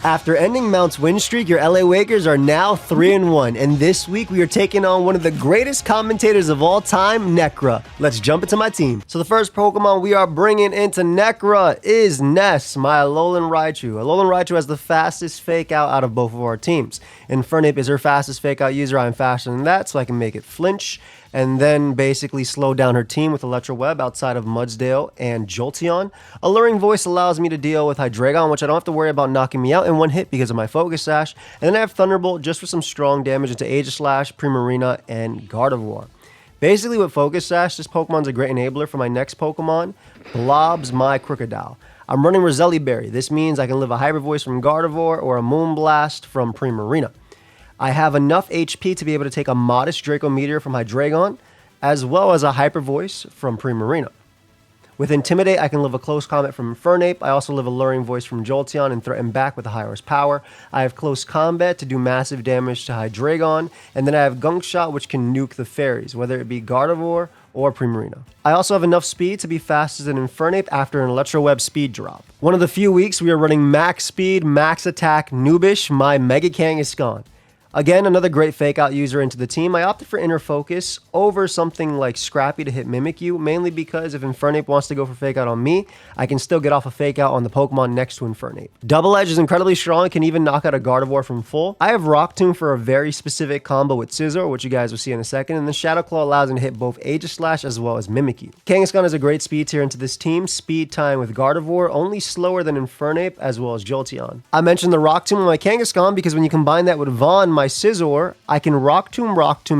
After ending Mount's win streak, your LA Wakers are now 3-1, and this week we are taking on one of the greatest commentators of all time, Nekkra. Let's jump into my team. So the first Pokemon we are bringing into Nekkra is Ness, my Alolan Raichu. Alolan Raichu has the fastest fake out of both of our teams. Infernape is her fastest fake out user. I'm faster than that, so I can make it flinch and then basically slow down her team with Electro Web outside of Mudsdale and Jolteon. Alluring Voice allows me to deal with Hydreigon, which I don't have to worry about knocking me out in one hit because of my Focus Sash. And then I have Thunderbolt just for some strong damage into Aegislash, Primarina, and Gardevoir. Basically with Focus Sash, this Pokemon's a great enabler for my next Pokemon, Blobs my Crocodile. I'm running Roselli Berry. This means I can live a Hyper Voice from Gardevoir or a Moonblast from Primarina. I have enough HP to be able to take a modest Draco Meteor from Hydreigon, as well as a Hyper Voice from Primarina. With Intimidate, I can live a Close Combat from Infernape. I also live Alluring Voice from Jolteon and threaten back with a high power. I have Close Combat to do massive damage to Hydreigon, and then I have Gunk Shot, which can nuke the fairies, whether it be Gardevoir or Primarina. I also have enough speed to be faster than Infernape after an Electro Web speed drop. One of the few weeks we are running Max Speed, Max Attack, Noobish, my Mega Kangaskhan. Again, another great fake out user into the team. I opted for Inner Focus over something like Scrappy to hit Mimikyu, mainly because if Infernape wants to go for fake out on me, I can still get off a fake out on the Pokemon next to Infernape. Double Edge is incredibly strong, can even knock out a Gardevoir from full. I have Rock Tomb for a very specific combo with Scizor, which you guys will see in a second, and the Shadow Claw allows him to hit both Aegislash as well as Mimikyu. Kangaskhan is a great speed tier into this team, speed time with Gardevoir, only slower than Infernape as well as Jolteon. I mentioned the Rock Tomb on my Kangaskhan because when you combine that with Vaughn, my Scizor, I can Rock Tomb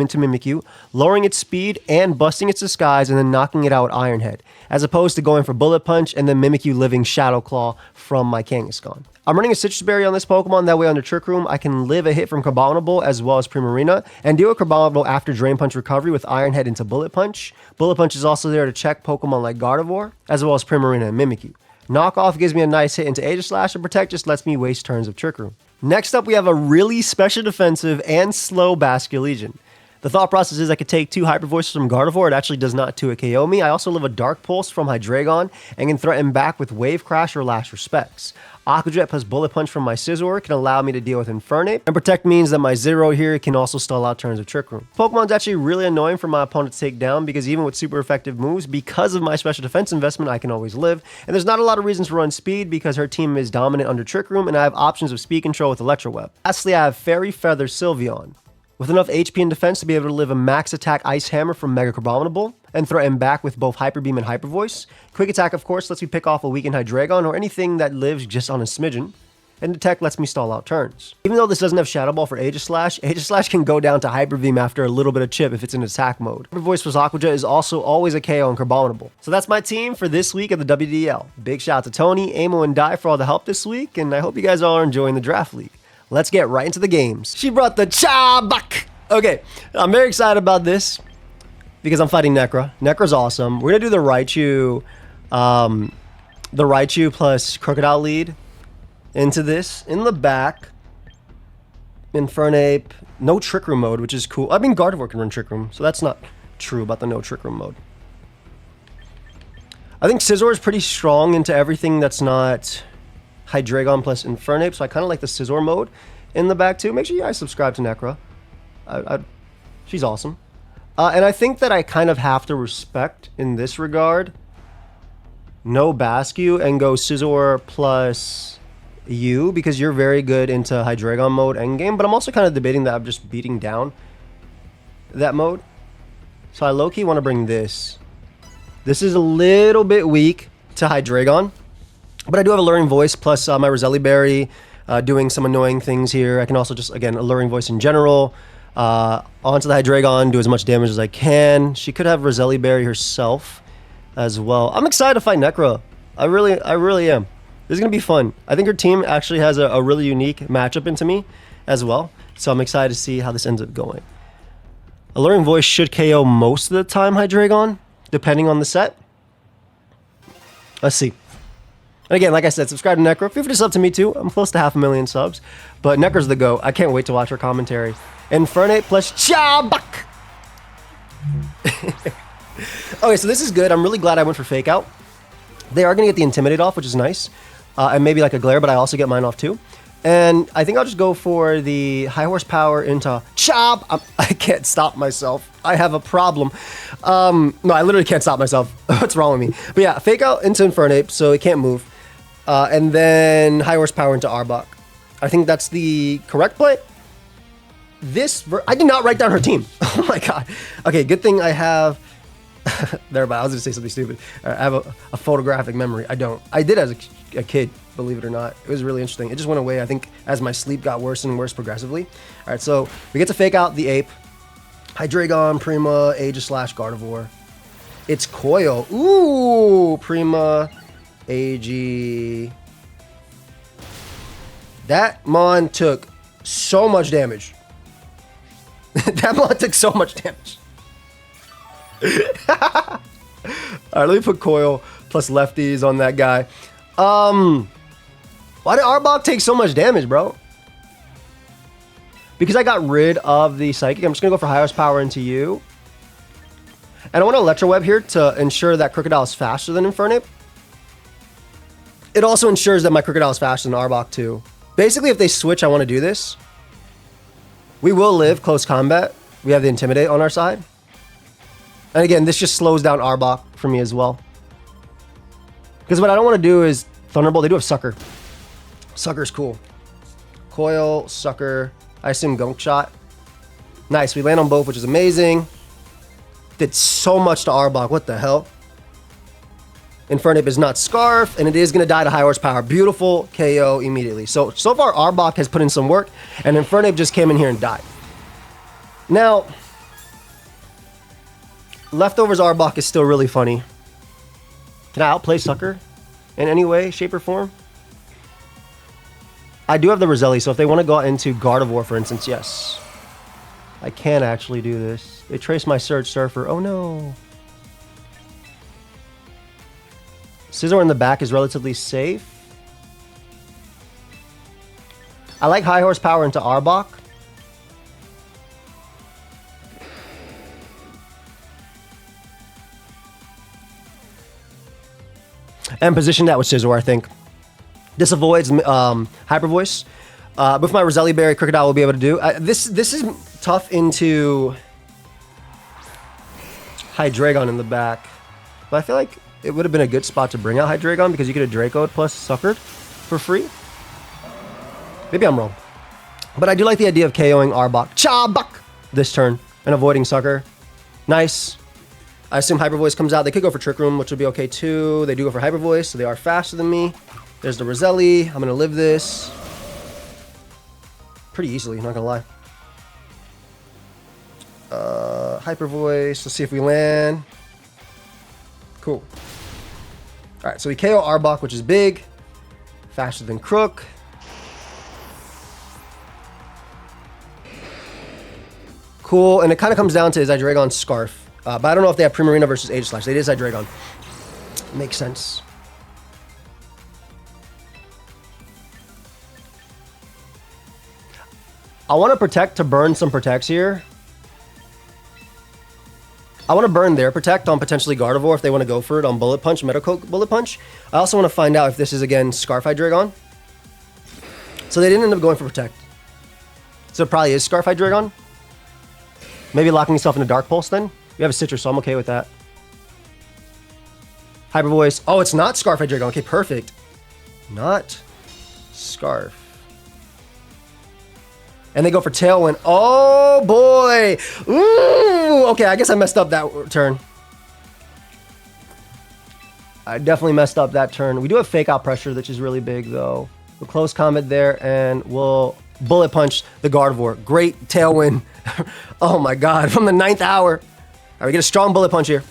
into Mimikyu, lowering its speed and busting its disguise and then knocking it out with Iron Head, as opposed to going for Bullet Punch and then Mimikyu living Shadow Claw from my Kangaskhan. I'm running a Citrus Berry on this Pokemon, that way under Trick Room, I can live a hit from Carbonable as well as Primarina, and deal with Carbonable after Drain Punch recovery with Iron Head into Bullet Punch. Bullet Punch is also there to check Pokemon like Gardevoir, as well as Primarina and Mimikyu. Knockoff gives me a nice hit into Aegislash, and Protect just lets me waste turns of Trick Room. Next up, we have a really special defensive and slow Basculegion. The thought process is I could take 2 Hyper Voices from Gardevoir. It actually does not 2-hit KO me. I also live a Dark Pulse from Hydreigon and can threaten back with Wave Crash or Last Respects. Aqua Jet plus Bullet Punch from my Scizor can allow me to deal with Infernape, and Protect means that my Zero here can also stall out turns of Trick Room. Pokemon's actually really annoying for my opponent to take down because even with super effective moves, because of my special defense investment, I can always live. And there's not a lot of reasons to run speed because her team is dominant under Trick Room, and I have options of speed control with Electro Web. Lastly, I have Fairy Feather Sylveon, with enough HP and defense to be able to live a Max Attack Ice Hammer from Mega Carbonable and threaten back with both Hyper Beam and Hyper Voice. Quick Attack, of course, lets me pick off a weakened Hydreigon or anything that lives just on a smidgen. And Detect lets me stall out turns. Even though this doesn't have Shadow Ball for Aegislash, Aegislash can go down to Hyper Beam after a little bit of chip if it's in attack mode. Hyper Voice plus Aqua Jet is also always a KO on Carbonable. So that's my team for this week of the WDL. Big shout out to Tony, Amo, and Dai for all the help this week, and I hope you guys all are enjoying the Draft League. Let's get right into the games. She brought the Chabak! Okay, I'm very excited about this because I'm fighting Nekkra. Nekkra's awesome. We're gonna do the Raichu plus Crocodile lead into this. In the back, Infernape, no Trick Room mode, which is cool. I mean, Gardevoir can run Trick Room, so that's not true about the no Trick Room mode. I think Scizor is pretty strong into everything that's not Hydreigon plus Infernape, so I kind of like the Scizor mode in the back too. Make sure you guys subscribe to Nekkra. She's awesome. And I think that I kind of have to respect in this regard no Bascu and go Scizor plus you because you're very good into Hydreigon mode endgame, but I'm also kind of debating that I'm just beating down that mode. So I low-key want to bring this. This is a little bit weak to Hydreigon, but I do have Alluring Voice plus my Roselli Berry doing some annoying things here. I can also just, again, Alluring Voice in general. Onto the Hydreigon, do as much damage as I can. She could have Roselli Berry herself as well. I'm excited to fight Nekkra. I really am. This is going to be fun. I think her team actually has a really unique matchup into me as well. So I'm excited to see how this ends up going. Alluring Voice should KO most of the time Hydreigon, depending on the set. Let's see. And again, like I said, subscribe to Nekkra. Feel free to sub to me too. I'm close to 500,000 subs. But Nekkra's the GOAT. I can't wait to watch her commentary. Infernape plus Chabak. Okay, so this is good. I'm really glad I went for Fake Out. They are going to get the Intimidate off, which is nice. And maybe like a Glare, but I also get mine off too. And I think I'll just go for the high horsepower into chop. I can't stop myself. I have a problem. No, I literally can't stop myself. What's wrong with me? But yeah, fake out into Infernape so it can't move. And then high horsepower into Arbok. I think that's the correct play. I did not write down her team. Oh my god. Okay, good thing I have... There, but I was going to say something stupid. I have a photographic memory. I don't. I did as a kid, believe it or not. It was really interesting. It just went away, I think, as my sleep got worse and worse progressively. All right, so we get to fake out the Ape. Hydreigon, Prima, Aegis / Gardevoir. It's Koyo. Ooh, Prima, AG. That Mon took so much damage. That Mon took so much damage. Alright, let me put Coil plus lefties on that guy. Why did Arbok take so much damage, bro? Because I got rid of the Psychic, I'm just gonna go for high horsepower into you. And I want to Electro Web here to ensure that Crocodile is faster than Infernape. It also ensures that my Crocodile is faster than Arbok too. Basically, if they switch, I want to do this. We will live close combat. We have the Intimidate on our side. And again, this just slows down Arbok for me as well. Because what I don't want to do is Thunderbolt. They do have Sucker. Sucker's cool. Coil, Sucker. I assume Gunk Shot. Nice. We land on both, which is amazing. Did so much to Arbok. What the hell? Infernape is not Scarf, and it is going to die to high horsepower. Beautiful KO immediately. So far, Arbok has put in some work, and Infernape just came in here and died. Now... Leftovers Arbok is still really funny. Can I outplay Sucker in any way, shape, or form? I do have the Roselli, so if they want to go into Gardevoir, for instance, yes. I can actually do this. They trace my Surge Surfer. Oh no. Scizor in the back is relatively safe. I like high horsepower into Arbok. And position that with Scizor, I think. This avoids Hyper Voice. With my Roselli Berry, Crocodile will be able to do. This is tough into Hydreigon in the back. But I feel like it would have been a good spot to bring out Hydreigon because you could have Draco'd plus Suckered for free. Maybe I'm wrong. But I do like the idea of KOing Arbok. Chabak! This turn. And avoiding Sucker. Nice. I assume Hyper Voice comes out. They could go for Trick Room, which would be okay too. They do go for Hyper Voice, so they are faster than me. There's the Roselli. I'm going to live this. Pretty easily, not going to lie. Hyper Voice. Let's see if we land. Cool. Alright, so we KO Arbok, which is big. Faster than Crook. Cool, and it kind of comes down to is Hydreigon Scarf. But I don't know if they have Primarina versus Aegis Slash. They did Hydreigon. Makes sense. I want to Protect to burn some Protects here. I want to burn their Protect on potentially Gardevoir if they want to go for it on Bullet Punch, Metacoke Bullet Punch. I also want to find out if this is, again, Scarf Hydreigon. So they didn't end up going for Protect. So it probably is Scarf Hydreigon. Maybe locking yourself into Dark Pulse then. We have a Citrus, so I'm okay with that. Hyper Voice. Oh, it's not Scarf Hydreigon. Okay, perfect. Not Scarf. And they go for Tailwind. Oh, boy. Ooh. Okay, I guess I messed up that turn. I definitely messed up that turn. We do have Fake Out Pressure, which is really big, though. We'll close combat there, and we'll Bullet Punch the Gardevoir. Great Tailwind. Oh, my God. From the 9th hour. All right, we get a strong Bullet Punch here.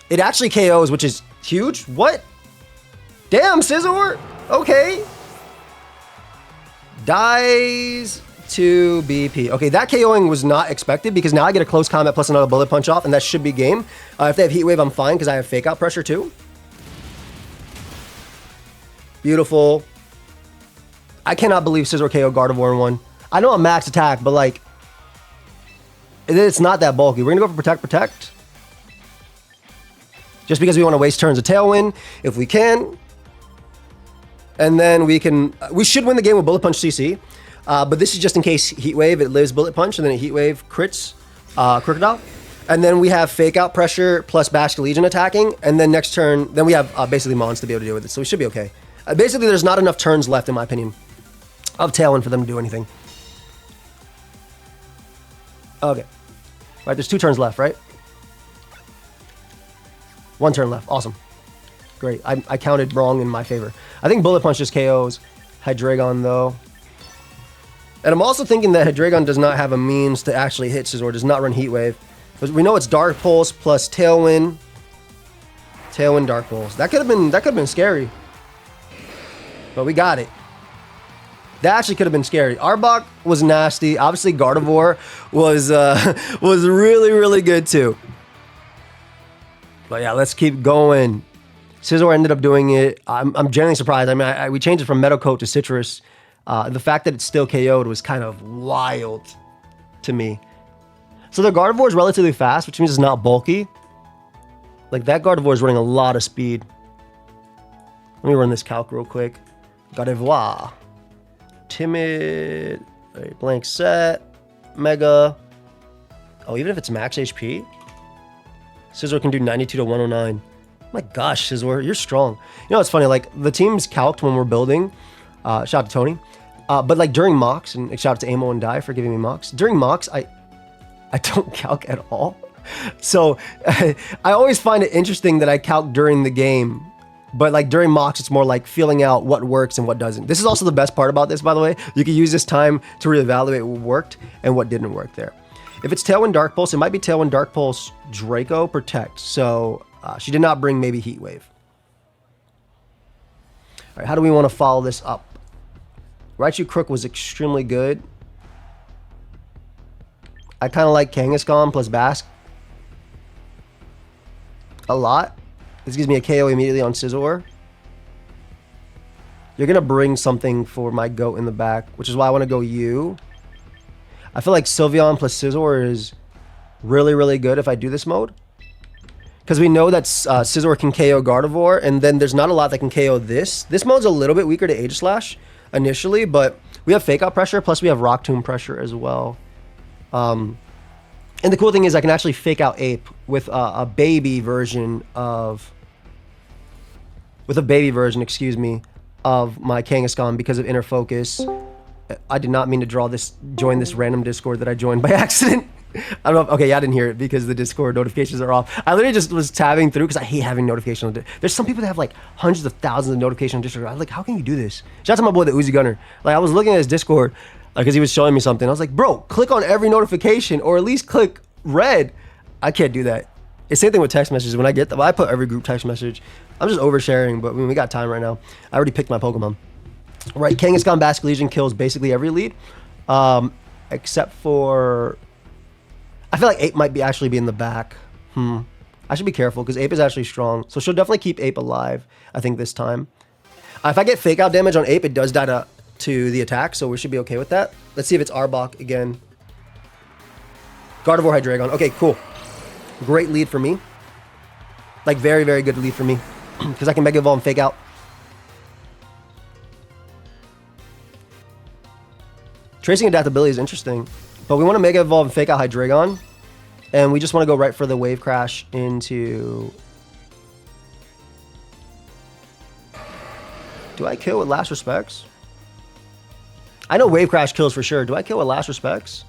It actually KOs, which is huge. What? Damn, Scizor. Okay. Dies to BP. Okay, that KOing was not expected because now I get a close combat plus another Bullet Punch off, and that should be game. If they have Heat Wave, I'm fine because I have Fake Out Pressure too. Beautiful. I cannot believe Scizor KO Gardevoir in one. I know I'm max attack, but like, it's not that bulky. We're gonna go for Protect. Just because we want to waste turns of Tailwind, if we can. And then we should win the game with Bullet Punch CC. But this is just in case Heat Wave, it lives Bullet Punch, and then a Heat Wave crits Crocodile. And then we have Fake Out Pressure plus Basket Legion attacking. And then next turn, then we have basically Mons to be able to deal with it. So we should be okay. Basically, there's not enough turns left, in my opinion, of Tailwind for them to do anything. Okay. All right, there's 2 turns left, right? 1 turn left. Awesome. Great. I counted wrong in my favor. I think Bullet Punch just KOs Hydreigon, though. And I'm also thinking that Hydreigon does not have a means to actually hit Scizor, does not run Heat Wave. But we know it's Dark Pulse plus Tailwind. Tailwind, Dark Pulse. That could have been scary. But we got it. That actually could have been scary. Arbok was nasty. Obviously, Gardevoir was was really, really good too. But yeah, let's keep going. Scizor ended up doing it. I'm genuinely surprised. I mean, we changed it from Metal Coat to Citrus. The fact that it's still KO'd was kind of wild to me. So the Gardevoir is relatively fast, which means it's not bulky. Like, that Gardevoir is running a lot of speed. Let me run this calc real quick. Gardevoir. Timid. Right, blank set. Mega. Oh, even if it's max HP? Scizor can do 92 to 109. My gosh, Scizor, you're strong. You know, it's funny, like, the team's calced when we're building. Shout out to Tony. But, like, during mocks, and shout out to Amo and Dai for giving me mocks. During mocks, I don't calc at all. So, I always find it interesting that I calc during the game. But, like, during mocks, it's more like feeling out what works and what doesn't. This is also the best part about this, by the way. You can use this time to reevaluate what worked and what didn't work there. If it's Tailwind Dark Pulse, it might be Tailwind Dark Pulse Draco Protect. So, she did not bring maybe Heat Wave. All right, how do we want to follow this up? Raichu Crook was extremely good. I kind of like Kangaskhan plus Basque a lot. This gives me a KO immediately on Scizor. You're going to bring something for my goat in the back, which is why I want to go you. I feel like Sylveon plus Scizor is really, really good if I do this mode. Because we know that Scizor can KO Gardevoir, and then there's not a lot that can KO this. This mode's a little bit weaker to Aegislash initially, but we have Fake Out Pressure, plus we have Rock Tomb Pressure as well. And the cool thing is I can actually Fake Out Ape with a baby version of... excuse me, of my Kangaskhan because of Inner Focus. I did not mean to join this random Discord that I joined by accident. I don't know if, okay, yeah, I didn't hear it because the Discord notifications are off. I literally just was tabbing through because I hate having notifications. There's some people that have like hundreds of thousands of notifications on Discord. I was like, how can you do this? Shout out to my boy, the Uzi Gunner. Like, I was looking at his Discord because he was showing me something. I was like, bro, click on every notification or at least click red. I can't do that. It's the same thing with text messages. When I get them, I put every group text message. I'm just oversharing, but I mean, we got time right now. I already picked my Pokemon. Right, Kangaskhan Basque Legion kills basically every lead, except for... I feel like Ape might actually be in the back. I should be careful because Ape is actually strong. So she'll definitely keep Ape alive, I think, this time. If I get Fake Out damage on Ape, it does die to the attack, so we should be okay with that. Let's see if it's Arbok again. Gardevoir Hydreigon. Okay, cool. Great lead for me. Like, very, very good lead for me. Because I can Mega Evolve and Fake Out. Tracing Adaptability is interesting. But we want to Mega Evolve and Fake Out Hydreigon. And we just want to go right for the Wave Crash into... Do I kill with Last Respects? I know Wave Crash kills for sure. Do I kill with Last Respects?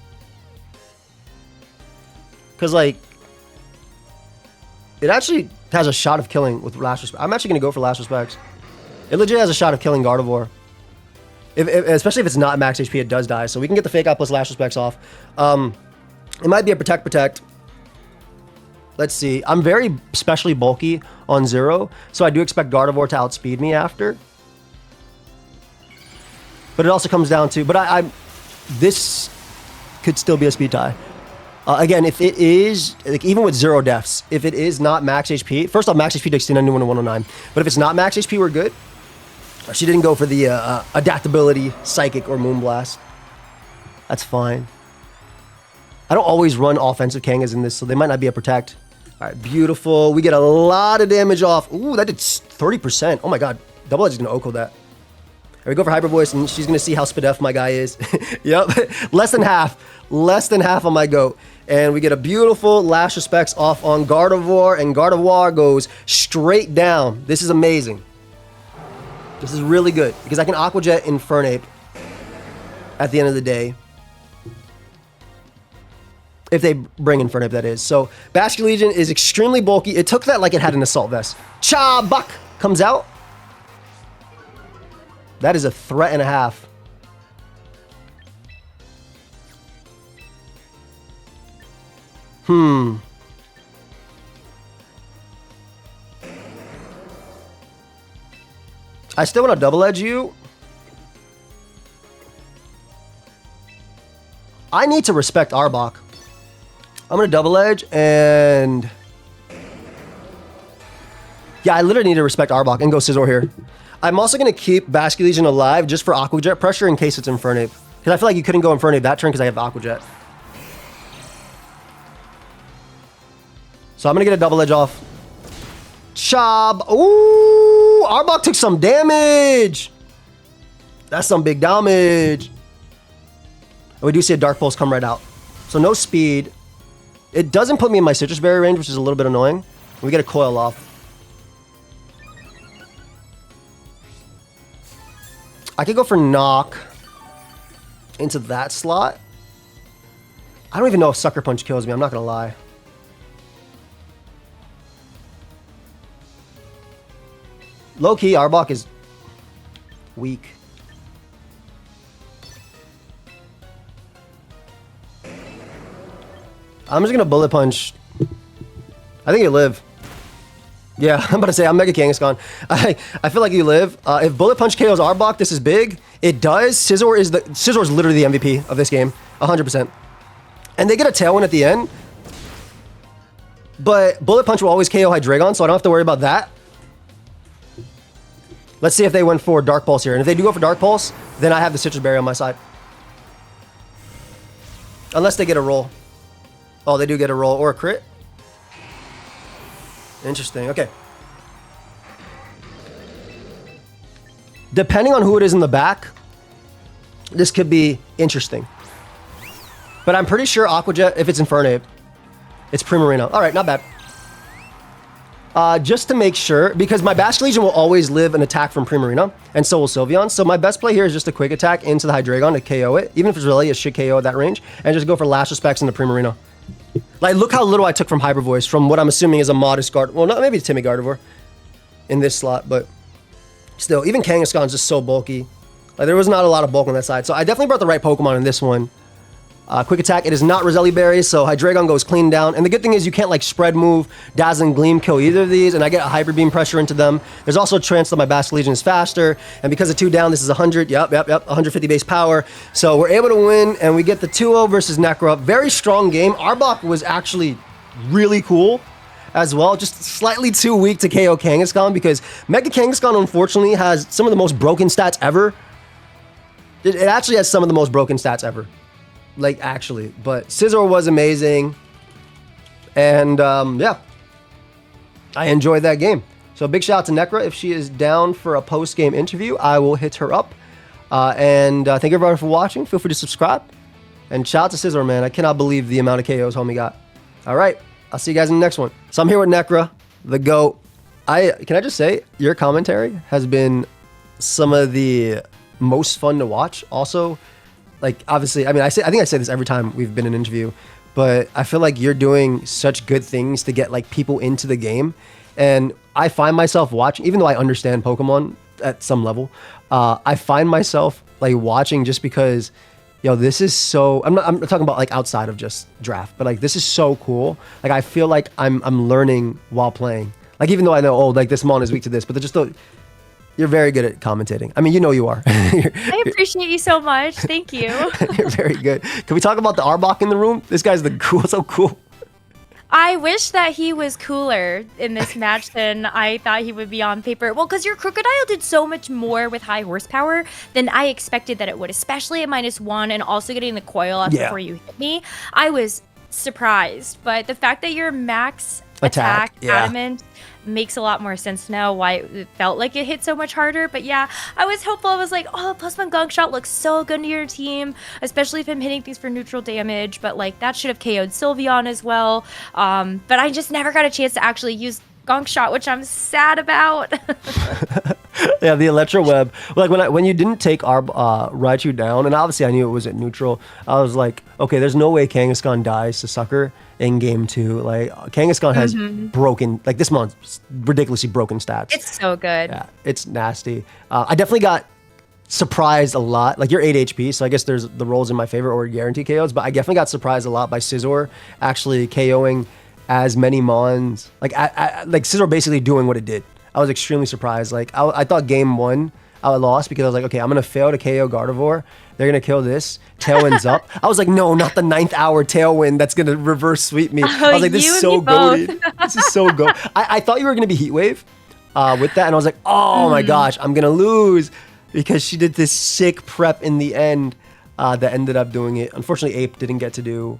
Because, like... It actually has a shot of killing with Last Respects. I'm actually going to go for Last Respects. It legit has a shot of killing Gardevoir. Especially if it's not max HP, it does die. So we can get the Fake Out plus Last Respects off. It might be a Protect. Let's see. I'm very specially bulky on Zero, so I do expect Gardevoir to outspeed me after. But it also comes down to... But this could still be a speed tie. Again, if it is... like even with 0 deaths, if it is not max HP... First off, max HP takes 91 to 109. But if it's not max HP, we're good. She didn't go for the Adaptability, Psychic, or Moonblast. That's fine. I don't always run offensive Kangas in this, so they might not be a Protect. All right, beautiful. We get a lot of damage off. Ooh, that did 30%. Oh my god. Double Edge is going to Oko that. we go for Hyper Voice, and she's going to see how Spadef my guy is. Yep. Less than half. Less than half on my goat. And we get a beautiful Lash Respects off on Gardevoir, and Gardevoir goes straight down. This is amazing. This is really good, because I can Aqua Jet Infernape at the end of the day. If they bring Infernape, that is. So, Basculegion is extremely bulky. It took that like it had an Assault Vest. Cha-buck comes out. That is a threat and a half. I still want to double edge you. I need to respect Arbok. I'm going to double edge and... Yeah, I literally need to respect Arbok and go Scizor here. I'm also going to keep Basculegion alive just for Aqua Jet pressure in case it's Infernape. Because I feel like you couldn't go Infernape that turn because I have Aqua Jet. So I'm going to get a double edge off. Chob. Ooh, Arbok took some damage. That's some big damage. And we do see a Dark Pulse come right out. So no speed. It doesn't put me in my Citrus Berry range, which is a little bit annoying. We get a Coil off. I could go for Knock into that slot. I don't even know if Sucker Punch kills me. I'm not going to lie. Low-key, Arbok is weak. I'm just going to Bullet Punch. I think you live. Yeah, I'm about to say, I'm Mega Kangaskhan. I feel like you live. If Bullet Punch KOs Arbok, this is big. It does. Scizor is literally the MVP of this game. 100%. And they get a Tailwind at the end. But Bullet Punch will always KO Hydreigon, so I don't have to worry about that. Let's see if they went for Dark Pulse here. And if they do go for Dark Pulse, then I have the Citrus Berry on my side. Unless they get a roll. Oh, they do get a roll or a crit. Interesting. Okay. Depending on who it is in the back, this could be interesting. But I'm pretty sure Aqua Jet, if it's Infernape, it's Primarina. All right, not bad. Just to make sure, because my Basculegion will always live an attack from Primarina, and so will Sylveon. So my best play here is just a quick attack into the Hydreigon to KO it, even if it's really a shit KO at that range, and just go for Lash Respects into Primarina. Like, look how little I took from Hyper Voice, from what I'm assuming is a modest guard. Well, not maybe it's Timmy Gardevoir in this slot, but still, even Kangaskhan's just so bulky. Like, there was not a lot of bulk on that side. So I definitely brought the right Pokemon in this one. Quick attack, it is not Roselli Berry, so Hydreigon goes clean down. And the good thing is you can't like spread move, Dazzling Gleam, kill either of these, and I get a Hyper Beam pressure into them. There's also a chance that my Basculegion is faster, and because of 2 down, this is 100, yep, 150 base power. So we're able to win, and we get the 2-0 versus Nekkra. Very strong game. Arbok was actually really cool as well, just slightly too weak to KO Kangaskhan, because Mega Kangaskhan unfortunately has some of the most broken stats ever. It actually has some of the most broken stats ever. Like, actually. But Scizor was amazing. And, yeah. I enjoyed that game. So, big shout out to Nekkra. If she is down for a post-game interview, I will hit her up. Thank everyone for watching. Feel free to subscribe. And shout out to Scizor, man. I cannot believe the amount of KOs homie got. All right. I'll see you guys in the next one. So, I'm here with Nekkra, the GOAT. Can I just say, your commentary has been some of the most fun to watch. Also, like, obviously, I mean, I think I say this every time we've been in an interview, but I feel like you're doing such good things to get like people into the game. And I find myself watching, even though I understand Pokemon at some level, I find myself like watching just because, yo, this is so, I'm talking about like outside of just draft, but like this is so cool. Like I feel like I'm learning while playing. Like even though I know, oh, like this Mon is weak to this, but they're just you're very good at commentating. I mean, you know you are. I appreciate you so much. Thank you. You're very good. Can we talk about the Arbok in the room? This guy's so cool. I wish that he was cooler in this match than I thought he would be on paper. Well, because your Crocodile did so much more with high horsepower than I expected that it would, especially at -1 and also getting the coil off before you hit me. I was surprised, but the fact that your max attack, yeah. adamant, makes a lot more sense now why it felt like it hit so much harder. But yeah, I was hopeful. I was like, oh, +1 gong shot looks so good to your team, especially if I'm hitting things for neutral damage. But like that should have KO'd Sylveon as well. But I just never got a chance to actually use gong shot, which I'm sad about. Yeah, the Electro Web. Like when you didn't take our Raichu down, and obviously I knew it was at neutral. I was like, okay, there's no way Kangaskhan dies to Sucker in game 2. Like Kangaskhan has broken, like this month's ridiculously broken stats. It's so good. Yeah, it's nasty. I definitely got surprised a lot. Like you're 8 HP, so I guess there's the rolls in my favor or guarantee KOs. But I definitely got surprised a lot by Scizor actually KOing as many Mons. Like Scizor basically doing what it did. I was extremely surprised. Like I thought game 1 I lost because I was like, okay, I'm gonna fail to KO Gardevoir. They're gonna kill this. Tailwind's up. I was like, no, not the 9th hour Tailwind that's gonna reverse sweep me. I was like, this is so goated. This is so good. I thought you were gonna be Heat Wave with that, and I was like, oh my gosh, I'm gonna lose because she did this sick prep in the end that ended up doing it. Unfortunately, Ape didn't get to do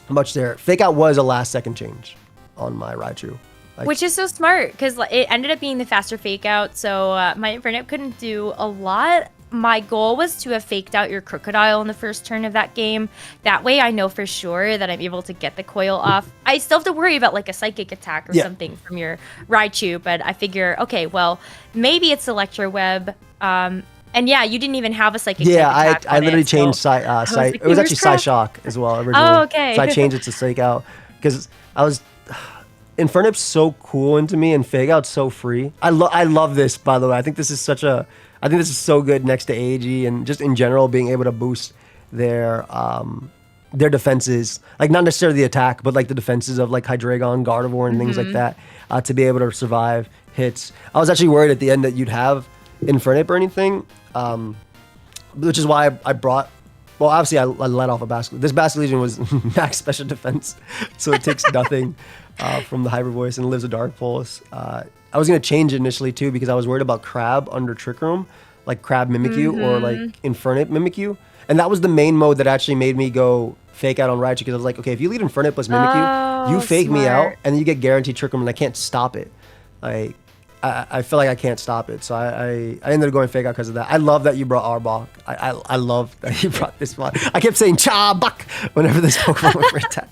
much there. Fake Out was a last second change on my Raichu. Which is so smart because it ended up being the faster fake out, so my Infernape couldn't do a lot. My goal was to have faked out your Crocodile in the first turn of that game. That way I know for sure that I'm able to get the coil off. I still have to worry about like a psychic attack or something from your Raichu, but I figure, okay, well, maybe it's Electro Web. And yeah, you didn't even have a psychic attack. I literally changed it was actually Psyshock as well originally. Oh, okay. So I changed it to Fake Out because I was... Infernape's so cool into me, and Fake Out's so free. I love this, by the way. I think this is so good next to AG, and just in general being able to boost their defenses, like not necessarily the attack, but like the defenses of like Hydreigon, Gardevoir, and things like that, to be able to survive hits. I was actually worried at the end that you'd have Infernape or anything, which is why I brought. Well, obviously I let off a Basilisk. This Basilisk was max special defense, so it takes nothing from the Hyper Voice and lives a Dark Pulse. I was going to change it initially too because I was worried about Crab under Trick Room, like Crab Mimikyu or like Infernape Mimikyu. And that was the main mode that actually made me go Fake Out on Raichu because I was like, okay, if you lead Infernape plus Mimikyu, you fake me out and then you get guaranteed Trick Room and I can't stop it. Like, I feel like I can't stop it, so I ended up going Fake Out because of that. I love that you brought Arbok. I love that you brought this one. I kept saying Chabak whenever this Pokemon went for attack.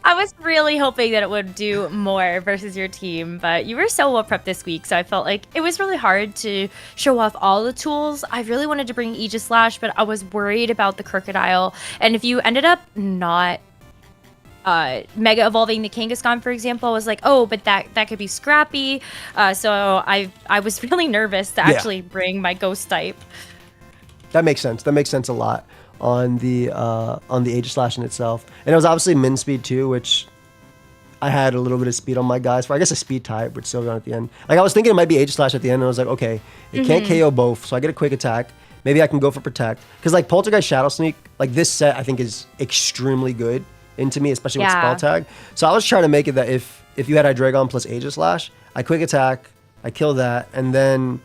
I was really hoping that it would do more versus your team, but you were so well prepped this week, so I felt like it was really hard to show off all the tools. I really wanted to bring Aegislash, but I was worried about the Crocodile, and if you ended up not Mega Evolving the Kangaskhan, for example, I was like, oh, but that could be scrappy. So I was really nervous to actually bring my Ghost type. That makes sense. That makes sense a lot on the Aegislash in itself. And it was obviously min speed too, which I had a little bit of speed on my guys for. I guess a speed type with Sylveon at the end. Like I was thinking it might be Aegislash at the end, and I was like, okay, it can't KO both, so I get a quick attack. Maybe I can go for Protect. Because like Poltergeist Shadow Sneak, like this set I think is extremely good into me, especially with Spell Tag. So I was trying to make it that if you had Hydreigon plus Aegislash, I quick attack, I kill that, and then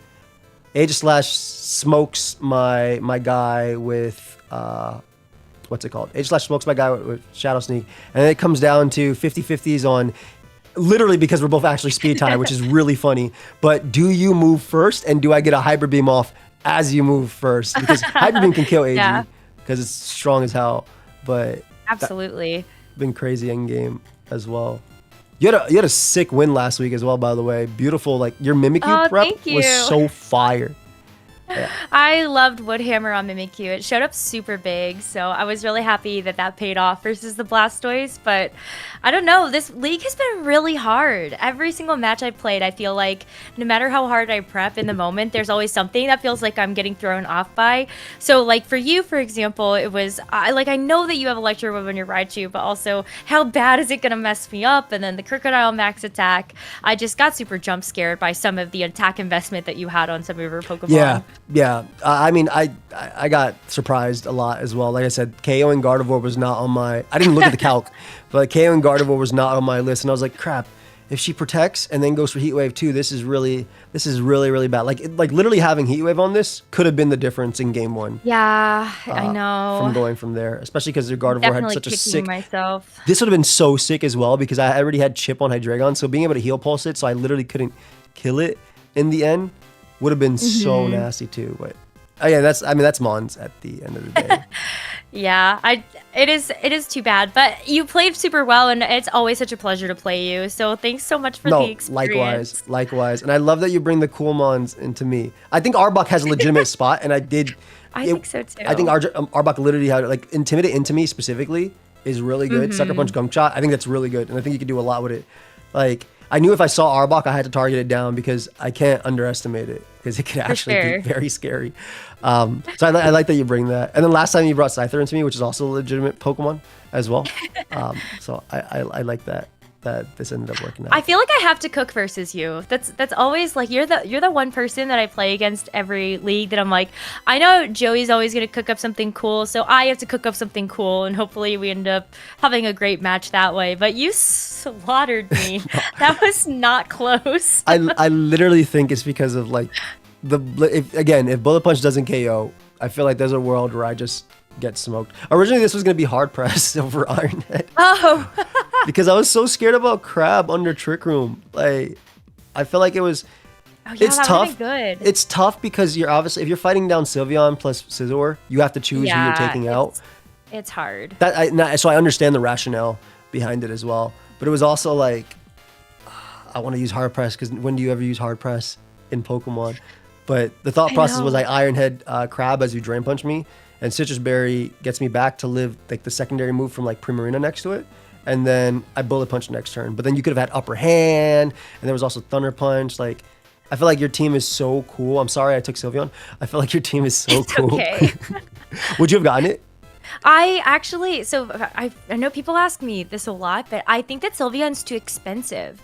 Aegislash smokes my guy with what's it called? Aegislash smokes my guy with Shadow Sneak, and then it comes down to 50-50s on literally because we're both actually speed tied, which is really funny. But do you move first, and do I get a Hyper Beam off as you move first? Because Hyper Beam can kill AG because it's strong as hell, but absolutely been crazy in game as well. You had a sick win last week as well, by the way. Beautiful, like your Mimikyu prep was so fire. Yeah. I loved Woodhammer on Mimikyu. It showed up super big, so I was really happy that paid off versus the Blastoise. But I don't know, this league has been really hard. Every single match I've played, I feel like no matter how hard I prep in the moment, there's always something that feels like I'm getting thrown off by. So like for you, for example, it was I know that you have Electro Web on your Raichu, but also how bad is it gonna mess me up? And then the Crocodile max attack, I just got super jump scared by some of the attack investment that you had on some of your Pokemon. Yeah, I mean, I got surprised a lot as well. Like I said, KO and Gardevoir was not on my... I didn't look at the calc, but KO and Gardevoir was not on my list. And I was like, crap, if she protects and then goes for Heat Wave too, this is really really bad. Like literally having Heat Wave on this could have been the difference in game 1. Yeah, I know. From going from there, especially because your Gardevoir had such a sick. Myself. This would have been so sick as well because I already had Chip on Hydreigon, so being able to Heal Pulse it, so I literally couldn't kill it in the end, would have been so nasty too. But yeah, that's Mons at the end of the day. Yeah, it is too bad, but you played super well, and it's always such a pleasure to play you. So thanks so much for the experience. Likewise, and I love that you bring the cool Mons into me. I think Arbok has a legitimate spot, and I think so too. I think Arbok literally had like Intimidate into me specifically is really good. Sucker Punch, Gunk Shot, I think that's really good, and I think you can do a lot with it. Like I knew if I saw Arbok, I had to target it down because I can't underestimate it because it can actually be very scary. So I like that you bring that. And then last time you brought Scyther into me, which is also a legitimate Pokemon as well. So I like that this ended up working out. I feel like I have to cook versus you. That's always like you're the one person that I play against every league that I'm like, I know Joey's always gonna cook up something cool, so I have to cook up something cool, and hopefully we end up having a great match that way. But you slaughtered me. That was not close. I literally think it's because of like if Bullet Punch doesn't KO, I feel like there's a world where I just get smoked. Originally, this was going to be hard press over Ironhead. Oh. Because I was so scared about Crab under Trick Room. Like, I feel like it was. Oh, yeah, it's that tough. Good. It's tough because you're obviously if you're fighting down Sylveon plus Scizor, you have to choose who you're taking out. It's hard. So I understand the rationale behind it as well. But it was also like, I want to use hard press because when do you ever use hard press in Pokemon? But the thought process was I Ironhead Crab as you Drain Punch me, and Citrus Berry gets me back to live like the secondary move from like Primarina next to it, and then I Bullet Punch next turn. But then you could have had Upper Hand, and there was also Thunder Punch. Like, I feel like your team is so cool. I'm sorry I took Sylveon. I feel like your team is so cool. Okay. Would you have gotten it? I actually, so I know people ask me this a lot, but I think that Sylveon's too expensive.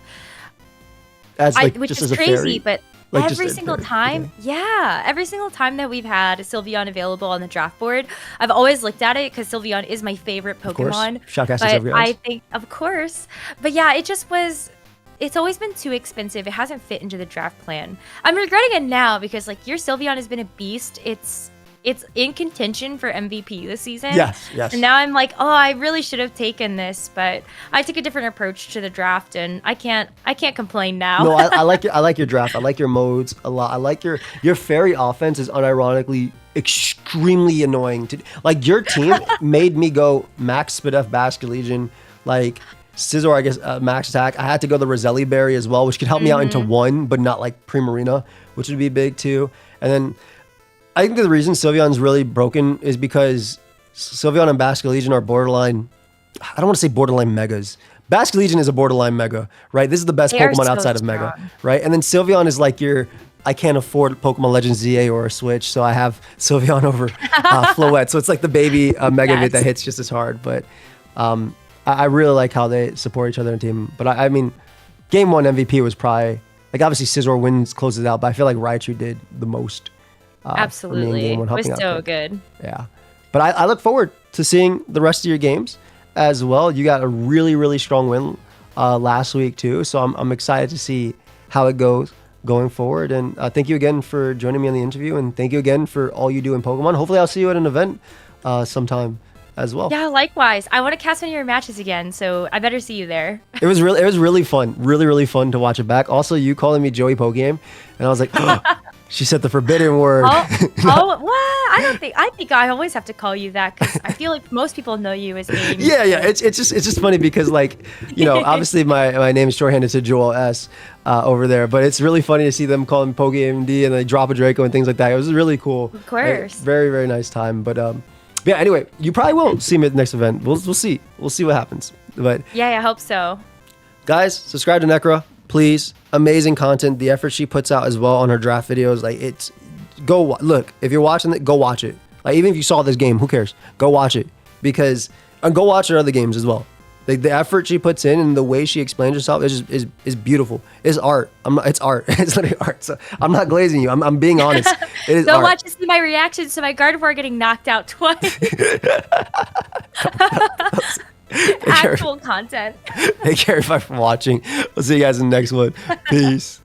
Which is crazy, but like every single time, every single time that we've had a Sylveon available on the draft board, I've always looked at it because Sylveon is my favorite Pokemon. Shoutcast but I think, of course, but yeah, it just was. It's always been too expensive. It hasn't fit into the draft plan. I'm regretting it now because like your Sylveon has been a beast. It's in contention for MVP this season. Yes. And now I'm like, oh, I really should have taken this, but I took a different approach to the draft, and I can't complain now. No, I like your draft. I like your modes a lot. I like your fairy offense is unironically extremely annoying. Like your team made me go max Spidef Basket Legion, like Scizor, I guess max attack. I had to go the Roselli Berry as well, which could help me out into one, but not like Primarina, which would be big too. And then I think the reason Sylveon's really broken is because Sylveon and Basket Legion are borderline. I don't want to say borderline megas. Basket Legion is a borderline mega, right? This is the best Pokemon outside of Mega, right? And then Sylveon is like I can't afford Pokemon Legends ZA or a Switch, so I have Sylveon over Floette. So it's like the baby Mega Bit that hits just as hard. But I really like how they support each other in team. But I mean, Game 1 MVP was probably, like obviously Scizor wins, closes out, but I feel like Raichu did the most. Absolutely. It was so good. Yeah. But I look forward to seeing the rest of your games as well. You got a really, really strong win last week too. So I'm excited to see how it goes going forward. And thank you again for joining me on the interview. And thank you again for all you do in Pokemon. Hopefully I'll see you at an event sometime as well. Yeah, likewise. I want to cast one of your matches again, so I better see you there. It was really fun. Really, really fun to watch it back. Also, you calling me Joey Pokeaim, and I was like, oh, she said the forbidden word. What? I think I always have to call you that because I feel like most people know you as Aim. Yeah. It's just funny because like, you know, obviously my name is shorthanded to Joel S over there, but it's really funny to see them call him pokeaimMD and they drop a Draco and things like that. It was really cool. Of course. Like, very, very nice time. But yeah. Anyway, you probably will see me at the next event. We'll see. We'll see what happens. But yeah, I hope so. Guys, subscribe to Nekkra, please. Amazing content. The effort she puts out as well on her draft videos. Like look. If you're watching it, go watch it. Like even if you saw this game, who cares? Go watch it and go watch her other games as well. Like the effort she puts in and the way she explains herself is beautiful. It's art. It's art. It's literally art. So I'm not glazing you. I'm being honest. It is Go art. watch to see my reaction to my Gardevoir getting knocked out twice. Take care. Actual content. Thank you everybody for watching. We'll see you guys in the next one. Peace.